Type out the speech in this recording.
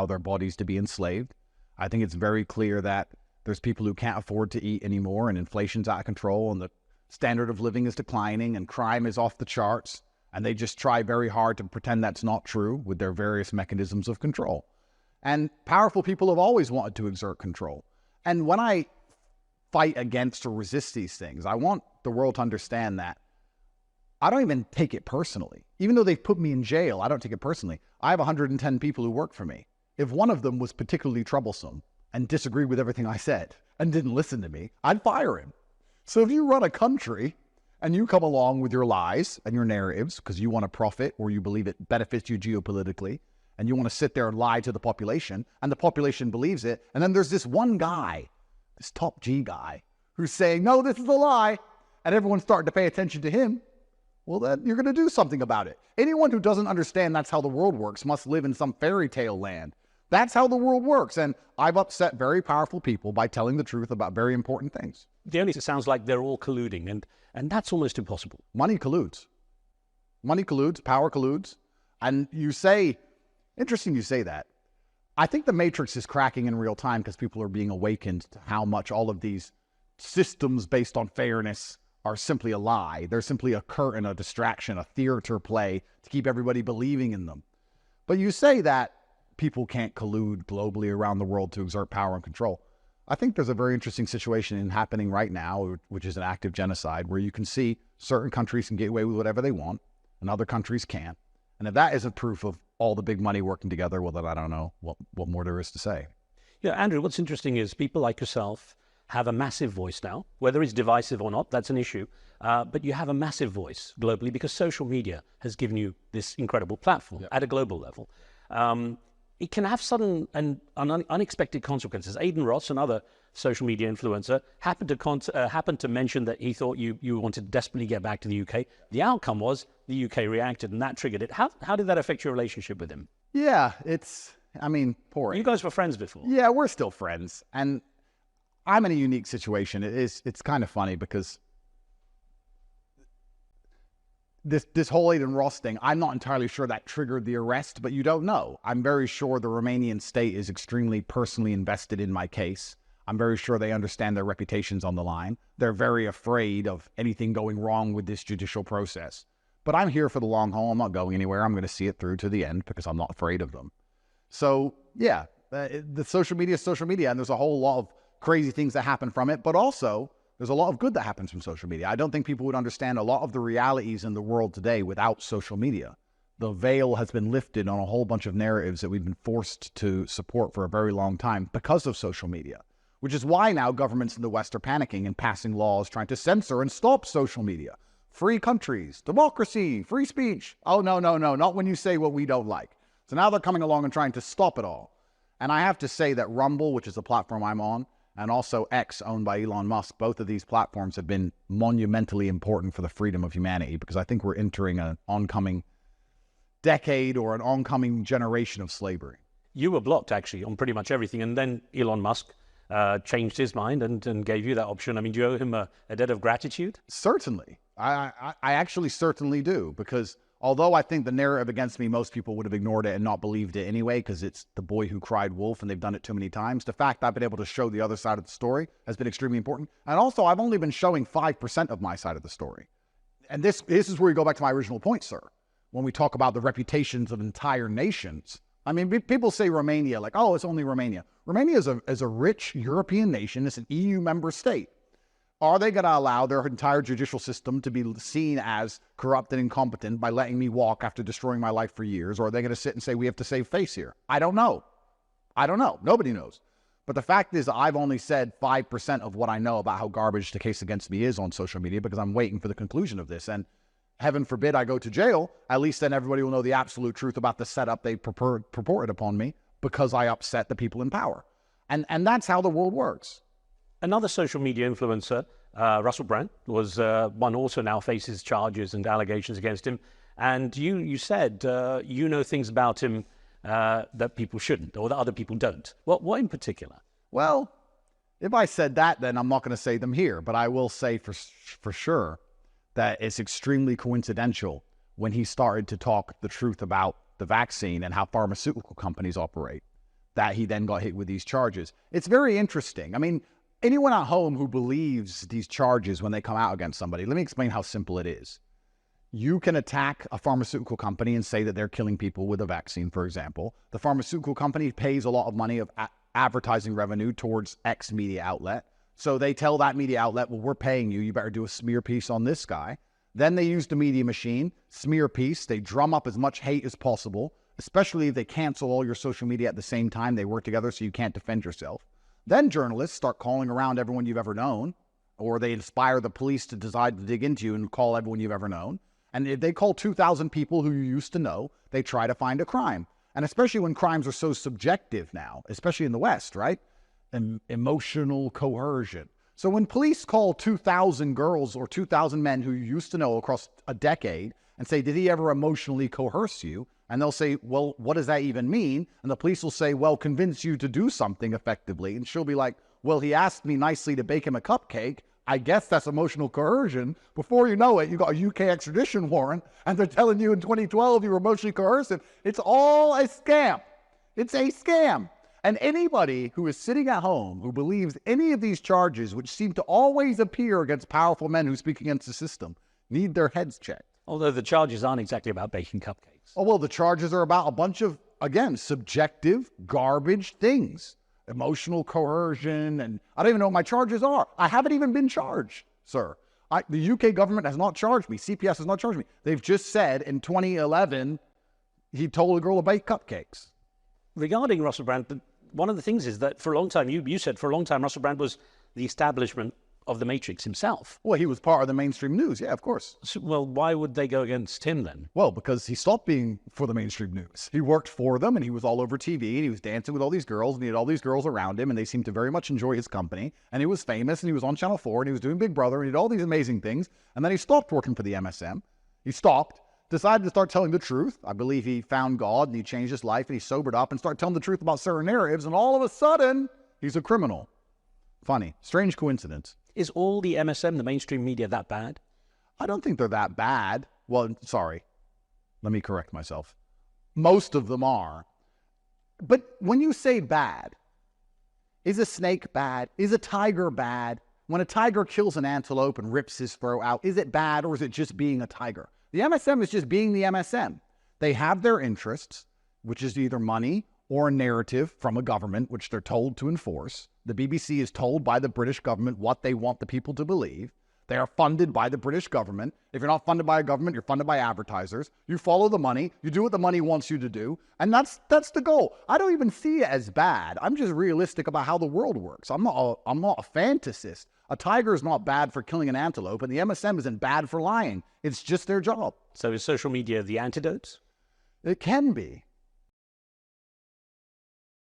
their bodies to be enslaved. I think it's very clear that there's people who can't afford to eat anymore, and inflation's out of control, and the standard of living is declining, and crime is off the charts, and they just try very hard to pretend that's not true with their various mechanisms of control. And powerful people have always wanted to exert control. And when I fight against or resist these things, I want the world to understand that I don't even take it personally. Even though they've put me in jail, I don't take it personally. I have 110 people who work for me. If one of them was particularly troublesome and disagreed with everything I said and didn't listen to me, I'd fire him. So if you run a country and you come along with your lies and your narratives because you want to profit or you believe it benefits you geopolitically, and you want to sit there and lie to the population, and the population believes it, and then there's this one guy, this top G guy, who's saying, no, this is a lie, and everyone's starting to pay attention to him, well, then you're going to do something about it. Anyone who doesn't understand that's how the world works must live in some fairy tale land. That's how the world works, and I've upset very powerful people by telling the truth about very important things. The only it sounds like they're all colluding, and that's almost impossible. Money colludes. Money colludes, power colludes, and you say, interesting you say that. I think the matrix is cracking in real time because people are being awakened to how much all of these systems based on fairness are simply a lie. They're simply a curtain, a distraction, a theater play to keep everybody believing in them. But you say that people can't collude globally around the world to exert power and control. I think there's a very interesting situation happening right now, which is an active genocide, where you can see certain countries can get away with whatever they want and other countries can't. And if that isn't proof of all the big money working together, well, then I don't know what more there is to say. Yeah, Andrew, what's interesting is people like yourself have a massive voice now. Whether it's divisive or not, that's an issue. But you have a massive voice globally because social media has given you this incredible platform at a global level. It can have sudden and unexpected consequences. Aidan Ross, another social media influencer, happened to mention that he thought you wanted to desperately get back to the UK. The outcome was the UK reacted, and that triggered it. How did that affect your relationship with him? Yeah, poor. You guys were friends before. Yeah, we're still friends, and I'm in a unique situation. It's kind of funny because this whole Aidan Ross thing, I'm not entirely sure that triggered the arrest, but you don't know. I'm very sure the Romanian state is extremely personally invested in my case. I'm very sure they understand their reputation's on the line. They're very afraid of anything going wrong with this judicial process. But I'm here for the long haul. I'm not going anywhere. I'm going to see it through to the end because I'm not afraid of them. So, yeah, the social media is social media, and there's a whole lot of crazy things that happen from it, but also there's a lot of good that happens from social media. I don't think people would understand a lot of the realities in the world today without social media. The veil has been lifted on a whole bunch of narratives that we've been forced to support for a very long time because of social media, which is why now governments in the West are panicking and passing laws trying to censor and stop social media. Free countries, democracy, free speech. Oh, no, not when you say what we don't like. So now they're coming along and trying to stop it all. And I have to say that Rumble, which is the platform I'm on, and also X, owned by Elon Musk, both of these platforms have been monumentally important for the freedom of humanity, because I think we're entering an oncoming decade or an oncoming generation of slavery. You were blocked, actually, on pretty much everything, and then Elon Musk changed his mind and gave you that option. I mean, do you owe him a debt of gratitude? Certainly. I actually certainly do, because although I think the narrative against me, most people would have ignored it and not believed it anyway, because it's the boy who cried wolf and they've done it too many times. The fact I've been able to show the other side of the story has been extremely important. And also, I've only been showing 5% of my side of the story. And this is where you go back to my original point, sir. When we talk about the reputations of entire nations, I mean, people say Romania, like, oh, it's only Romania. Romania is a rich European nation. It's an EU member state. Are they going to allow their entire judicial system to be seen as corrupt and incompetent by letting me walk after destroying my life for years? Or are they going to sit and say, we have to save face here? I don't know. Nobody knows. But the fact is, I've only said 5% of what I know about how garbage the case against me is on social media, because I'm waiting for the conclusion of this. And heaven forbid I go to jail, at least then everybody will know the absolute truth about the setup they purported upon me, because I upset the people in power. And that's how the world works. Another social media influencer, Russell Brand, was one also now faces charges and allegations against him. And you said you know things about him that people shouldn't, or that other people don't. What in particular? Well, if I said that, then I'm not going to say them here. But I will say for sure that it's extremely coincidental when he started to talk the truth about the vaccine and how pharmaceutical companies operate. that he then got hit with these charges. It's very interesting. I mean, anyone at home who believes these charges when they come out against somebody, let me explain how simple it is. You can attack a pharmaceutical company and say that they're killing people with a vaccine, for example. The pharmaceutical company pays a lot of money of advertising revenue towards X media outlet. So they tell that media outlet, well, we're paying you. You better do a smear piece on this guy. Then they use the media machine, smear piece. They drum up as much hate as possible, especially if they cancel all your social media at the same time. They work together so you can't defend yourself. Then journalists start calling around everyone you've ever known, or they inspire the police to decide to dig into you and call everyone you've ever known. And if they call 2,000 people who you used to know, they try to find a crime. And especially when crimes are so subjective now, especially in the West, right? And emotional coercion. So when police call 2,000 girls or 2,000 men who you used to know across a decade and say, did he ever emotionally coerce you? And they'll say, well, what does that even mean? And the police will say, well, convince you to do something effectively. And she'll be like, well, he asked me nicely to bake him a cupcake. I guess that's emotional coercion. Before you know it, you got a UK extradition warrant, and they're telling you in 2012 you were emotionally coercive. It's all a scam. It's a scam. And anybody who is sitting at home who believes any of these charges, which seem to always appear against powerful men who speak against the system, need their heads checked. Although the charges aren't exactly about baking cupcakes. Oh, well, the charges are about a bunch of, again, subjective, garbage things. Emotional coercion, and I don't even know what my charges are. I haven't even been charged, sir. The UK government has not charged me. CPS has not charged me. They've just said in 2011, he told a girl to bake cupcakes. Regarding Russell Brand, one of the things is that for a long time, you said for a long time, Russell Brand was the establishment of the Matrix himself. Well, he was part of the mainstream news. Yeah, of course. So, well, why would they go against him then? Well, because he stopped being for the mainstream news. He worked for them, and he was all over TV, and he was dancing with all these girls, and he had all these girls around him, and they seemed to very much enjoy his company. And he was famous, and he was on Channel 4, and he was doing Big Brother, and he did all these amazing things. And then he stopped working for the MSM. He stopped, decided to start telling the truth. I believe he found God, and he changed his life, and he sobered up and started telling the truth about certain narratives, and all of a sudden, he's a criminal. Funny. Strange coincidence. Is all the MSM, the mainstream media, that bad? I don't think they're that bad. Well, sorry. Let me correct myself. Most of them are. But when you say bad, is a snake bad? Is a tiger bad? When a tiger kills an antelope and rips his throat out, is it bad, or is it just being a tiger? The MSM is just being the MSM. They have their interests, which is either money or a narrative from a government, which they're told to enforce. The BBC is told by the British government what they want the people to believe. They are funded by the British government. If you're not funded by a government, you're funded by advertisers. You follow the money. You do what the money wants you to do. And that's the goal. I don't even see it as bad. I'm just realistic about how the world works. I'm not a fantasist. A tiger is not bad for killing an antelope, and the MSM isn't bad for lying. It's just their job. So is social media the antidote? It can be.